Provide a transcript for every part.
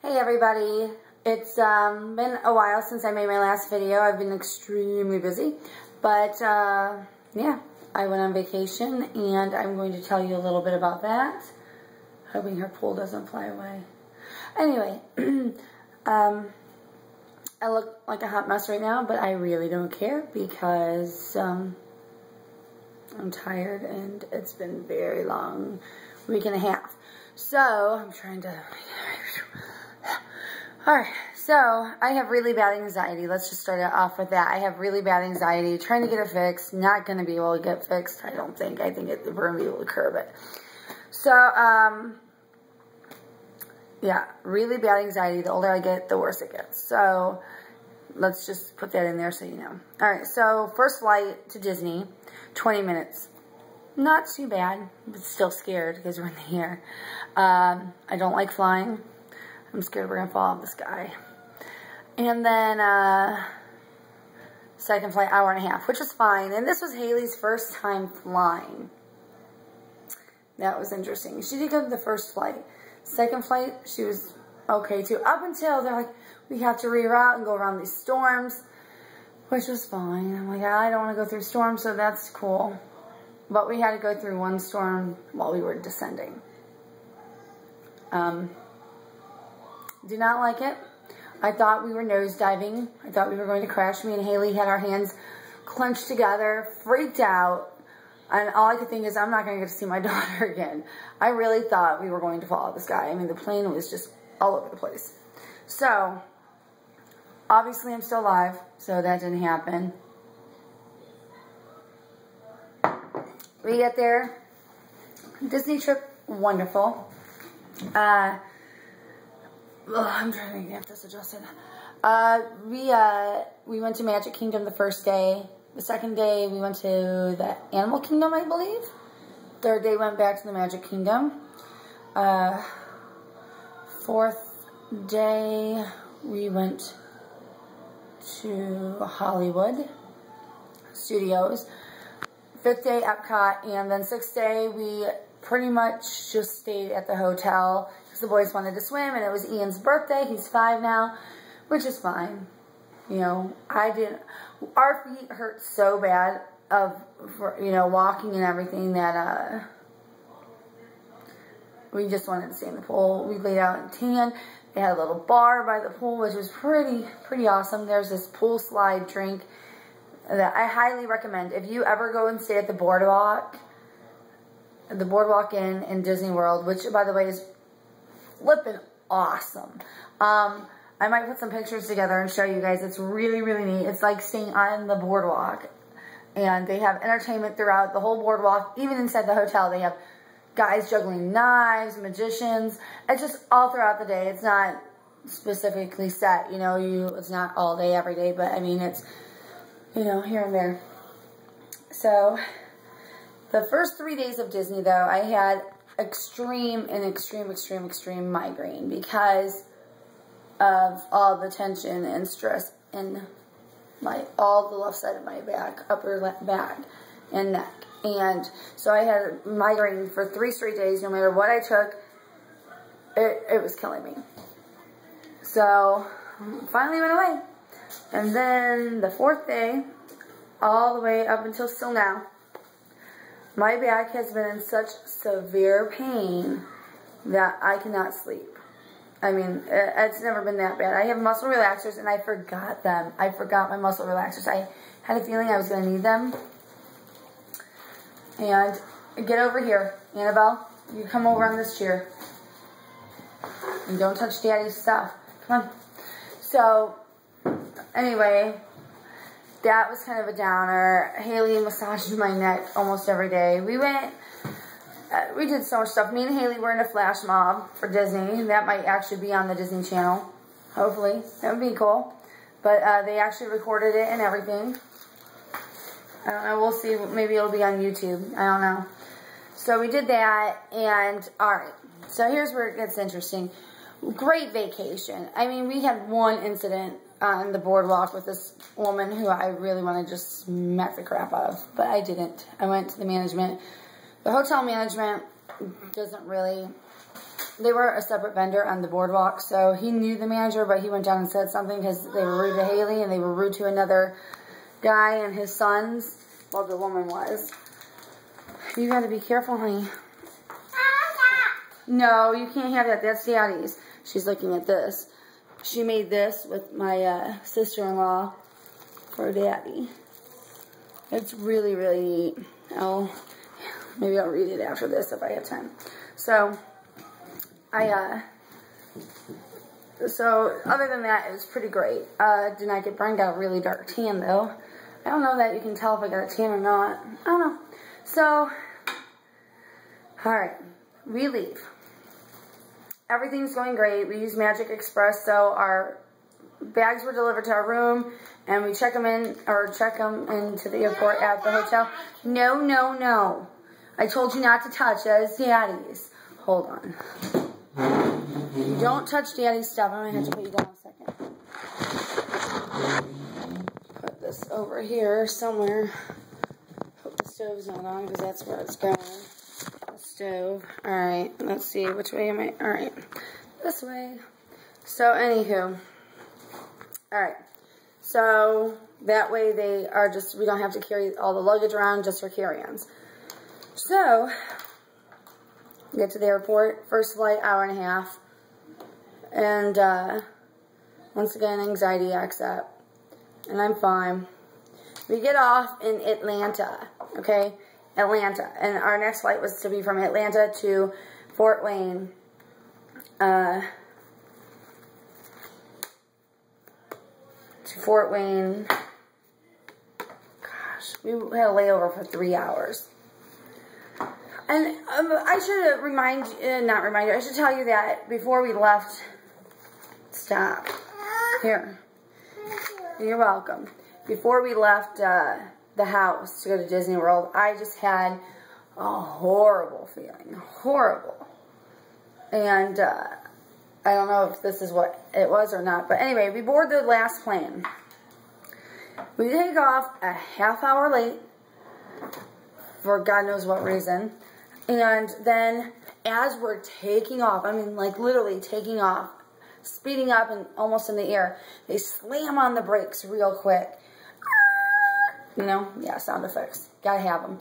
Hey everybody, it's been a while since I made my last video. I've been extremely busy, but yeah, I went on vacation and I'm going to tell you a little bit about that. Hoping her pool doesn't fly away. Anyway, I look like a hot mess right now, but I really don't care because I'm tired and it's been a very long week and a half. So I'm trying to... Alright, so I have really bad anxiety. Let's just start it off with that. I have really bad anxiety, trying to get it fixed, not going to be able to get fixed, I don't think. I think we're going to be able to curb it. So, yeah, really bad anxiety. The older I get, the worse it gets. So, let's just put that in there so you know. Alright, so first flight to Disney, 20 minutes. Not too bad, but still scared because we're in the air. I don't like flying. I'm scared we're going to fall out of the sky. And then, second flight, hour and a half, which was fine. And this was Haley's first time flying. That was interesting. She did go to the first flight. Second flight, she was okay too. Up until they're like, we have to reroute and go around these storms, which was fine. I'm like, I don't want to go through storms, so that's cool. But we had to go through one storm while we were descending. Did not like it. I thought we were nosediving. I thought we were going to crash. Me and Haley had our hands clenched together, freaked out. And all I could think is, I'm not going to get to see my daughter again. I really thought we were going to fall out of the sky. I mean, the plane was just all over the place. So, obviously I'm still alive, so that didn't happen. We get there. Disney trip, wonderful. I'm trying to get this adjusted. We went to Magic Kingdom the first day. The second day, we went to the Animal Kingdom, I believe. Third day, went back to the Magic Kingdom. Fourth day, we went to Hollywood Studios. Fifth day, Epcot. And then sixth day, we pretty much just stayed at the hotel. The boys wanted to swim, and it was Ian's birthday. He's 5 now, which is fine. You know, our feet hurt so bad walking and everything that we just wanted to stay in the pool. We laid out in tan. They had a little bar by the pool, which was pretty awesome. There's this pool slide drink that I highly recommend. If you ever go and stay at the Boardwalk Inn in Disney World, which, by the way, is flippin' awesome. I might put some pictures together and show you guys. It's really neat. It's like staying on the boardwalk. And they have entertainment throughout the whole boardwalk. Even inside the hotel, they have guys juggling knives, magicians. It's just all throughout the day. It's not specifically set. You know, it's not all day, every day. But, I mean, it's, you know, here and there. So, the first 3 days of Disney, though, I had extreme migraine because of all the tension and stress in all the left side of my back, upper back and neck. And so I had migraine for 3 straight days. No matter what I took, it was killing me. So finally went away. And then the 4th day, all the way up until still now, my back has been in such severe pain that I cannot sleep. I mean, it's never been that bad. I have muscle relaxers, and I forgot them. I forgot my muscle relaxers. I had a feeling I was going to need them. And get over here. Annabelle, you come over on this chair. And don't touch Daddy's stuff. Come on. So, anyway, that was kind of a downer. Haley massaged my neck almost every day. We did so much stuff. Me and Haley were in a flash mob for Disney. That might actually be on the Disney Channel. Hopefully. That would be cool. But they actually recorded it and everything. I don't know. We'll see. Maybe it'll be on YouTube. I don't know. So we did that. And, alright. So here's where it gets interesting. Great vacation. I mean, we had one incident on the boardwalk with this woman who I really want to just smack the crap out of. But I didn't. I went to the management. The hotel management doesn't really they were a separate vendor on the boardwalk, so he knew the manager, but he went down and said something because they were rude to Haley and they were rude to another guy and his sons. Well, the woman was. You got to be careful, honey. No, you can't have that. That's Daddy's. She's looking at this. She made this with my sister-in-law for Daddy. It's really, really neat. Oh, maybe I'll read it after this if I have time. So, so other than that, it was pretty great. Did not get burned. Got a really dark tan, though. I don't know that you can tell if I got a tan or not. I don't know. So, alright, we leave. Everything's going great. We use Magic Express, so our bags were delivered to our room, and we check them in, or check them into the airport at the hotel. No, no, no. I told you not to touch. That is Daddy's. Hold on. You don't touch Daddy's stuff. I'm going to have to put you down a second. Put this over here somewhere. Hope the stove's not on, because that's where it's going. Stove. Alright, let's see, which way am I? Alright, this way. So, anywho. Alright, so that way they are just, we don't have to carry all the luggage around just for carry-ons. So, get to the airport, first flight, hour and a half. And, once again, anxiety acts up. And I'm fine. We get off in Atlanta, okay? Atlanta, and our next flight was to be from Atlanta to Fort Wayne. To Fort Wayne. Gosh, we had a layover for 3 hours. And I should I should tell you that before we left. Stop. Here. You're welcome. Before we left the house to go to Disney World, I just had a horrible feeling. Horrible. And I don't know if this is what it was or not. But anyway, we board the last plane. We take off a half hour late for God knows what reason. And then as we're taking off, I mean like literally taking off, speeding up and almost in the air, they slam on the brakes real quick. You know, yeah, sound effects. Gotta have them.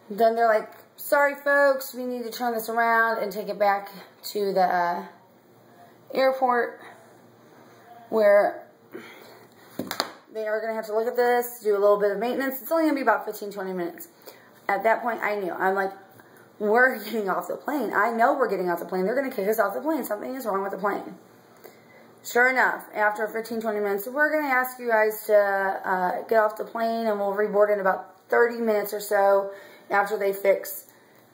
Then they're like, sorry folks, we need to turn this around and take it back to the airport where they are going to have to look at this, do a little bit of maintenance. It's only going to be about 15-20 minutes. At that point, I knew. I'm like, we're getting off the plane. I know we're getting off the plane. They're going to kick us off the plane. Something is wrong with the plane. Sure enough, after 15-20 minutes, we're going to ask you guys to get off the plane, and we'll reboard in about 30 minutes or so after they fix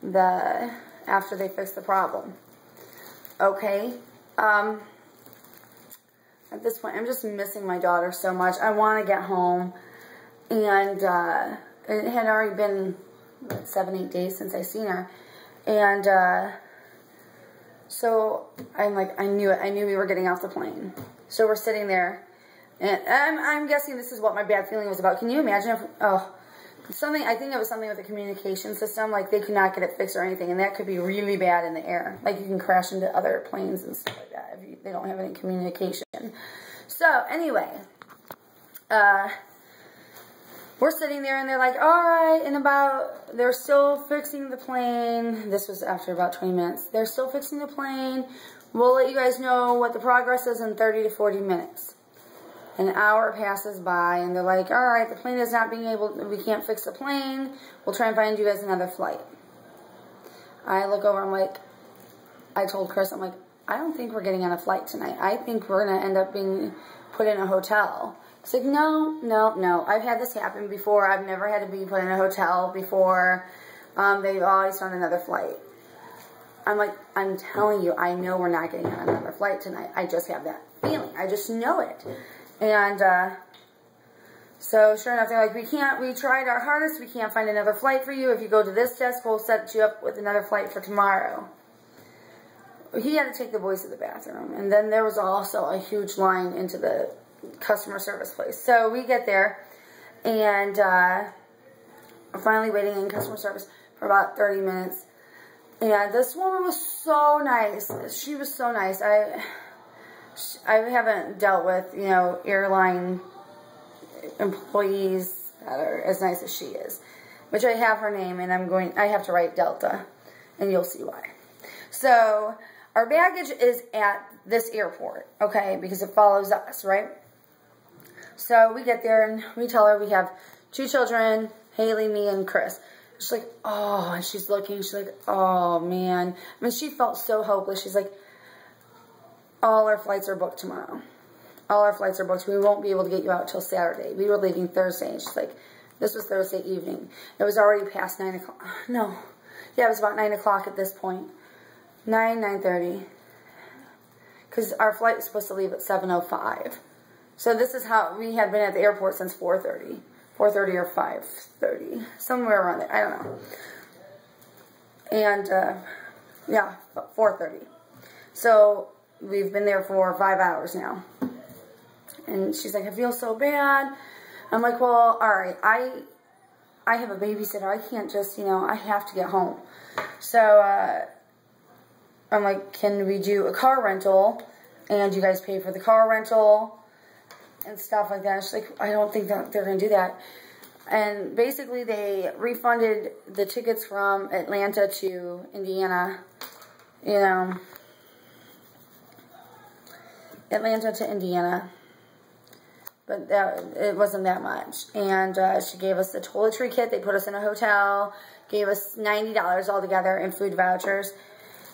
the problem. Okay. At this point, I'm just missing my daughter so much. I want to get home, and it had already been 7-8 days since I seen her, and so I'm like, I knew it. I knew we were getting off the plane. So we're sitting there, and I'm guessing this is what my bad feeling was about. Can you imagine if, I think it was something with the communication system, like they could not get it fixed or anything, and that could be really bad in the air. Like you can crash into other planes and stuff like that if they don't have any communication. So anyway, we're sitting there, and they're like, all right, they're still fixing the plane. This was after about 20 minutes. They're still fixing the plane. We'll let you guys know what the progress is in 30 to 40 minutes. An hour passes by, and they're like, all right, the plane is not being able, we can't fix the plane. We'll try and find you guys another flight. I look over, I'm like, I told Chris, I'm like, I don't think we're getting on a flight tonight. I think we're going to end up being put in a hotel. It's like, no. I've had this happen before. I've never had to be put in a hotel before. They've always found another flight. I'm like, I'm telling you, I know we're not getting on another flight tonight. I just have that feeling. I just know it. And so sure enough, they're like, we tried our hardest. We can't find another flight for you. If you go to this desk, we'll set you up with another flight for tomorrow. He had to take the boys to the bathroom. And then there was also a huge line into the customer service place. So we get there, and we're finally waiting in customer service for about 30 minutes. And this woman was so nice. She was so nice. I haven't dealt with, you know, airline employees that are as nice as she is. Which I have her name, and I have to write Delta, and you'll see why. So, our baggage is at this airport, okay, because it follows us, right? So, we get there, and we tell her we have 2 children, Haley, me, and Chris. She's like, oh, and she's looking, she's like, oh, man. I mean, she felt so hopeless. She's like, all our flights are booked tomorrow. All our flights are booked. We won't be able to get you out till Saturday. We were leaving Thursday. And she's like, this was Thursday evening. It was already past 9 o'clock. No. Yeah, it was about 9 o'clock at this point. 9:30. Because our flight was supposed to leave at 7:05. So this is how we had been at the airport since 4:30. 4:30 or 5:30. Somewhere around there. I don't know. And, yeah, 4:30. So we've been there for 5 hours now. And she's like, I feel so bad. I'm like, well, alright, I have a babysitter. I can't just, you know, I have to get home. So, I'm like, can we do a car rental? And you guys pay for the car rental and stuff like that. She's like, I don't think that they're going to do that. And basically, they refunded the tickets from Atlanta to Indiana. You know, Atlanta to Indiana. But it wasn't that much. And she gave us the toiletry kit. They put us in a hotel. Gave us $90 altogether in food vouchers.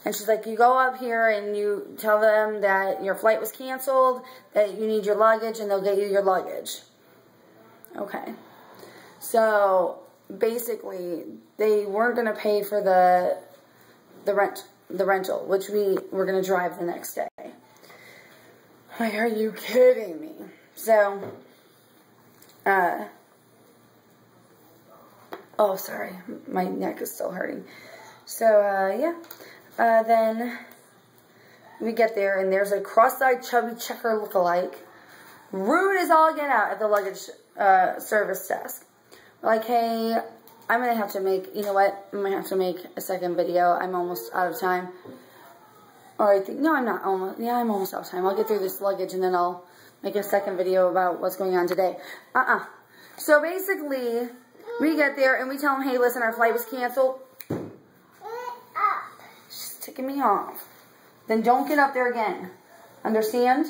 And she's like, you go up here and you tell them that your flight was canceled, that you need your luggage, and they'll get you your luggage. Okay. So, basically, they weren't going to pay for the rental, which we were going to drive the next day. Like, are you kidding me? So, oh, sorry, my neck is still hurting. So, yeah, then we get there, and there's a cross-eyed, chubby checker lookalike, rude as all get out at the luggage service desk. We're like, hey, I'm going to have to make, you know what, I'm going to have to make a second video. I'm almost out of time. Or I think, no, I'm not almost, yeah, I'm almost out of time. I'll get through this luggage, and then I'll make a second video about what's going on today. So basically, we get there and we tell them, hey, listen, our flight was canceled. She's ticking me off. Then don't get up there again. Understand?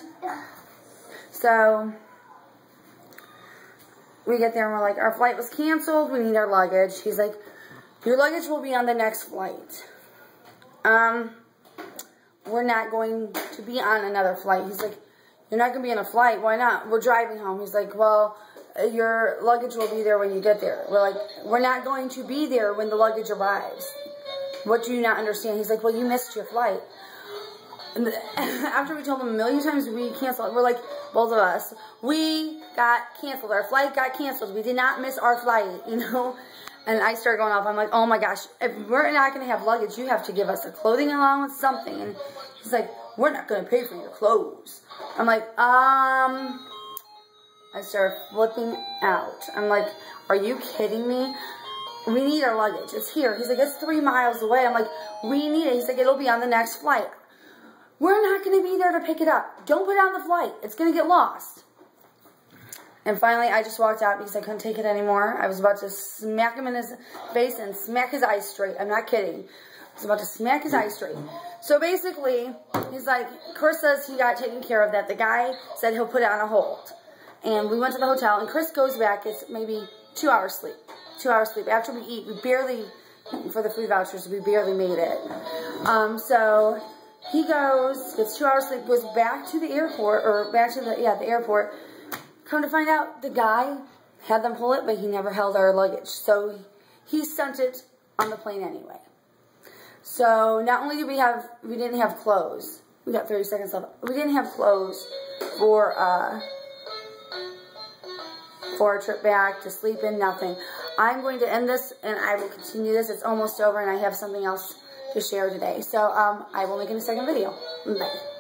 So, we get there and we're like, our flight was canceled. We need our luggage. He's like, your luggage will be on the next flight. We're not going to be on another flight. He's like, you're not going to be on a flight. Why not? We're driving home. He's like, well, your luggage will be there when you get there. We're like, we're not going to be there when the luggage arrives. What do you not understand? He's like, well, you missed your flight. And after we told him a million times we canceled, we're like, both of us, we got canceled. Our flight got canceled. We did not miss our flight, you know. And I started going off. I'm like, oh my gosh, if we're not going to have luggage, you have to give us a clothing allowance, something. And he's like, we're not going to pay for your clothes. I'm like, I started flipping out. I'm like, are you kidding me? We need our luggage. It's here. He's like, it's 3 miles away. I'm like, we need it. He's like, it'll be on the next flight. We're not going to be there to pick it up. Don't put it on the flight. It's going to get lost. And finally, I just walked out because I couldn't take it anymore. I was about to smack him in his face and smack his eyes straight. I'm not kidding. I was about to smack his eyes straight. So basically, he's like, Chris says he got taken care of, that the guy said he'll put it on a hold. And we went to the hotel, and Chris goes back. It's maybe 2 hours sleep. 2 hours sleep. After we eat, we barely, for the food vouchers, we barely made it. So he goes, gets 2 hours sleep, goes back to the airport, or back to the airport. Come to find out, the guy had them pull it, but he never held our luggage. So he sent it on the plane anyway. So not only did we didn't have clothes. We got 30 seconds left. We didn't have clothes for our trip back, to sleep in, nothing. I'm going to end this, and I will continue this. It's almost over, and I have something else to share today. So I will make it a second video. Bye.